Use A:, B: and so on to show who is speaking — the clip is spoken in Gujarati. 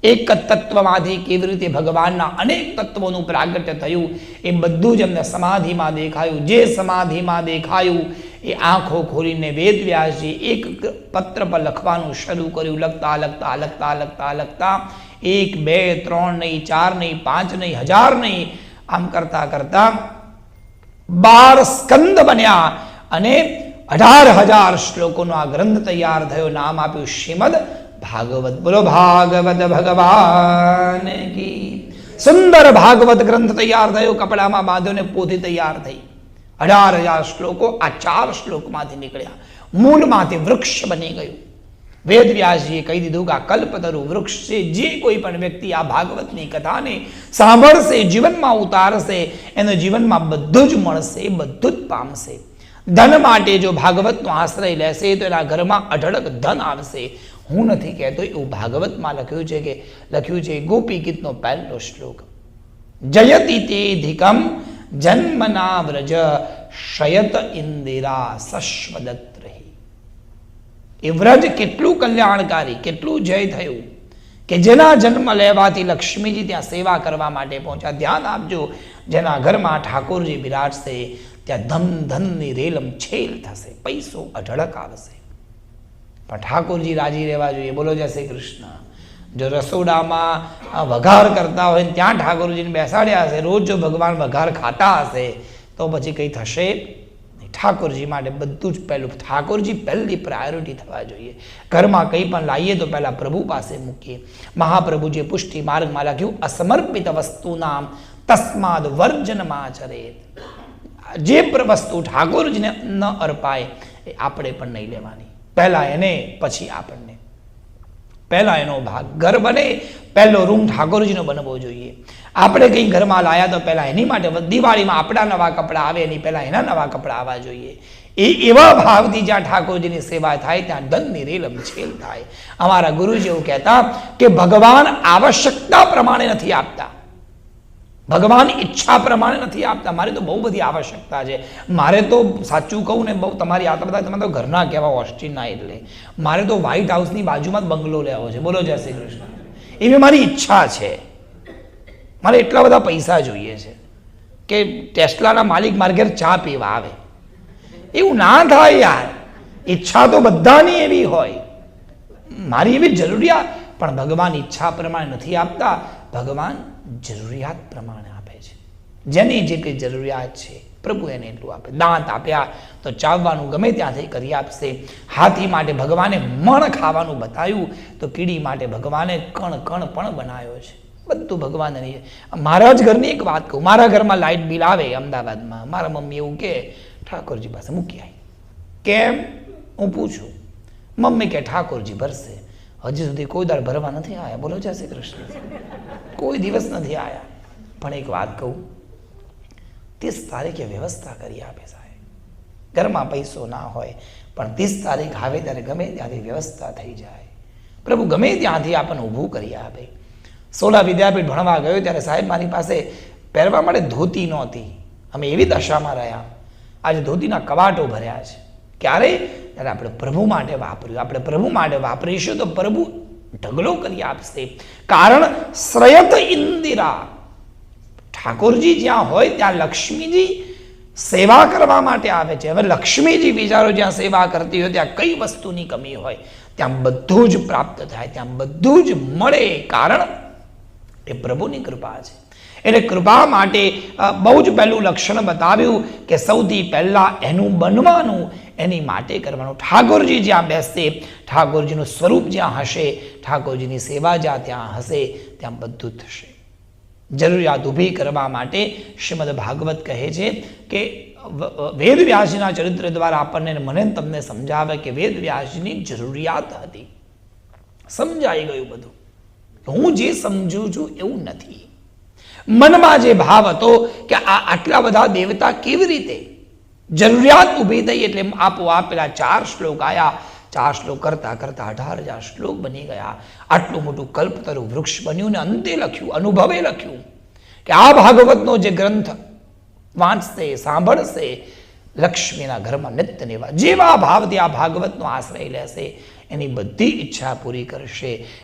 A: એક જ તત્વમાંથી કેવી રીતે ભગવાનના અનેક તત્વોનું પ્રાગટ્ય થયું એ બધું જ એમને સમાધિમાં દેખાયું. જે સમાધિમાં દેખાયું એ આંખો ખોલીને વેદવ્યાસજી એક પત્ર પર લખવાનું શરૂ કર્યું. લખતા લખતા લખતા લખતા લખતા 1 2 3 નહીં, 4 નહીં, 5 નહીં, 1000 નહીં, આમ કરતા કરતા 12 સ્કંદ બન્યા અને 18,000 શ્લોકોનો આ ગ્રંથ તૈયાર થયો. નામ આપ્યું શ્રીમદ ભાગવત. બોલો ભાગવત ભગવાન કી. સુંદર ભાગવત ગ્રંથ તૈયાર થયો. કપડામાં બાંધ્યોને પોથી તૈયાર થઈ. 18,000 શ્લોકો આ 4 શ્લોકમાંથી નીકળ્યા. મૂળમાંથી વૃક્ષ બની ગયું. વેદવ્યાસજીએ કહી દીધું કે આ કલ્પતરુ વૃક્ષ છે. જે કોઈ પણ વ્યક્તિ આ ભાગવતની કથાને સાંભળશે, જીવનમાં ઉતારશે, એનો જીવનમાં બધું જ મળશે, બધું જ પામશે. ધન માટે જો ભાગવતનો આશ્રય લેશે તો એના ઘરમાં અઢળક ધન આવશે. હું નથી કહેતો, એવું ભાગવતમાં લખ્યું છે ગોપી ગીતનો પહેલો શ્લોક. જયતિ તેધિકમ જન્મના વ્રજ શયત ઇન્દિરા સશ્વદત રહી. એ વ્રજ કેટલું કલ્યાણકારી, કેટલું જય થયું કે જેના જન્મ લેવાથી લક્ષ્મીજી ત્યાં સેવા કરવા માટે પહોંચ્યા. ધ્યાન આપજો, જેના ઘરમાં ઠાકોરજી બિરાજશે ત્યાં ધન ધનની રેલમ છેલ થશે, પૈસો અઢળક આવશે. પણ ઠાકોરજી રાજી રહેવા જોઈએ. બોલો જય શ્રી કૃષ્ણ. જો રસોડામાં વઘાર કરતા હોય ને ત્યાં ઠાકોરજીને બેસાડ્યા હશે, રોજ જો ભગવાન વઘાર ખાતા હશે તો પછી કંઈ થશે નહીં. ઠાકોરજી માટે બધું જ પહેલું, ઠાકોરજી પહેલી પ્રાયોરિટી થવા જોઈએ. ઘરમાં કંઈ પણ લાવીએ તો પહેલાં પ્રભુ પાસે મૂકીએ. મહાપ્રભુજીએ પુષ્ટિ માર્ગમાં લખ્યું અસમર્પિત વસ્તુનામ તસ્માદ વર્જનમાચરે. જે વસ્તુ ઠાકોરજીને ન અર્પાય એ આપણે પણ નહીં લેવાની. પહેલા એને, પછી આપણને. પહેલા એનો ભાગ. ઘર બને પહેલો રૂમ ઠાકોરજીનો બનવો જોઈએ. આપણે કંઈ ઘરમાં લાયા તો પહેલા એની માટે, દિવાળીમાં આપણા નવા કપડાં આવે એની પહેલા એના નવા કપડાં આવવા જોઈએ. એ એવા ભાવથી જ્યાં ઠાકોરજીની સેવા થાય ત્યાં ધનની રેલમ છેલ થાય. અમારા ગુરુજી એવું કહેતા કે ભગવાન આવશ્યકતા પ્રમાણે નથી આપતા, ભગવાન ઈચ્છા પ્રમાણે નથી આપતા. મારે તો બહુ બધી આવશ્યકતા છે. મારે તો સાચું કહું ને, બહુ તમારી આ બધા તમે તો ઘરના કહેવા ઓસ્ટિનના, એટલે મારે તો વ્હાઇટ હાઉસની બાજુમાં જ બંગલો લેવો છે. બોલો જય શ્રી કૃષ્ણ. એવી મારી ઈચ્છા છે. મારે એટલા બધા પૈસા જોઈએ છે કે ટેસ્લાના માલિક મારે ઘેર ચા પીવા આવે. એવું ના થાય યાર. ઈચ્છા તો બધાની એવી હોય, મારી એવી જરૂરિયાત. પણ ભગવાન ઈચ્છા પ્રમાણે નથી આપતા, ભગવાન જરૂરિયાત પ્રમાણે આપે છે. જેની જે કંઈ જરૂરિયાત છે પ્રભુ એને એટલું આપે. દાંત આપ્યા તો ચાવવાનું ગમે ત્યાંથી કરી આપશે. હાથી માટે ભગવાને મણ ખાવાનું બતાવ્યું તો કીડી માટે ભગવાને કણ કણ પણ બનાવ્યો છે. બધું ભગવાન. મારા જ ઘરની એક વાત કહું. મારા ઘરમાં લાઇટ બિલ આવે અમદાવાદમાં, મારા મમ્મી એવું કે ઠાકોરજી પાસે મૂકી આવી. કેમ? હું પૂછું. મમ્મી કે ઠાકોરજી ભરશે. હજી સુધી કોઈ દાડ ભરવા નથી આવ્યા. બોલો જય શ્રી કૃષ્ણ. કોઈ દિવસ નથી આવ્યા. પણ એક વાત કહું, 30 તારીખે વ્યવસ્થા કરી આપે સાહેબ. ઘરમાં પૈસો ના હોય પણ 30 તારીખ આવે ત્યારે ગમે ત્યાંથી વ્યવસ્થા થઈ જાય. પ્રભુ ગમે ત્યાંથી આપણને ઊભું કરી આપે. સોલા વિદ્યાપીઠ ભણવા ગયો ત્યારે સાહેબ મારી પાસે પહેરવા માટે ધોતી નહોતી. અમે એવી દશામાં રહ્યા. આજે ધોતીના કવાટો ભર્યા છે. ક્યારે? ત્યારે આપણે પ્રભુ માટે વાપર્યું. આપણે પ્રભુ માટે વાપરીશું તો પ્રભુ ઢગલો કરી આપશે. કારણ શ્રયત ઇન્દિરા. ઠાકોરજી જ્યાં હોય ત્યાં લક્ષ્મીજી સેવા કરવા માટે આવે છે. હવે લક્ષ્મીજી વિચારો જ્યાં સેવા કરતી હોય ત્યાં કઈ વસ્તુની કમી હોય, ત્યાં બધું જ પ્રાપ્ત થાય, ત્યાં બધું જ મળે. કારણ એ પ્રભુની કૃપા છે. એટલે કૃપા માટે બહુ જ પહેલું લક્ષણ બતાવ્યું કે સૌથી પહેલા એનું બનવાનું, એની માટે કરવાનું. ઠાકોરજી જ્યાં બેસશે, ઠાકોરજીનું સ્વરૂપ જ્યાં હશે, ઠાકોરજીની સેવા જ્યાં ત્યાં હશે, ત્યાં બધું થશે. જરૂરિયાત ઊભી કરવા માટે શ્રીમદ ભાગવત કહે છે કે વેદવ્યાસજીના ચરિત્ર દ્વારા આપણને, મને તમને સમજાવે કે વેદવ્યાસજીની જરૂરિયાત હતી. સમજાઈ ગયું બધું. હું જે સમજું છું એવું નથી. મનમાં જે ભાવ હતો કે આટલા બધા દેવતા કેવી રીતે, જરૂરિયાત ઊભી થઈ એટલે આપોઆપ પેલા 4 શ્લોક આવ્યા. 4 શ્લોક કરતા કરતા 18,000 શ્લોક બની ગયા. આટલું મોટું કલ્પતરુ વૃક્ષ બન્યું. ને અંતે લખ્યું, અનુભવે લખ્યું કે આ ભાગવતનો જે ગ્રંથ વાંચશે, સાંભળશે, લક્ષ્મીના ઘરમાં નિત્ય નિવાસ. જેવા ભાવથી આ ભાગવતનો આશ્રય લેશે એની બધી ઈચ્છા પૂરી કરશે.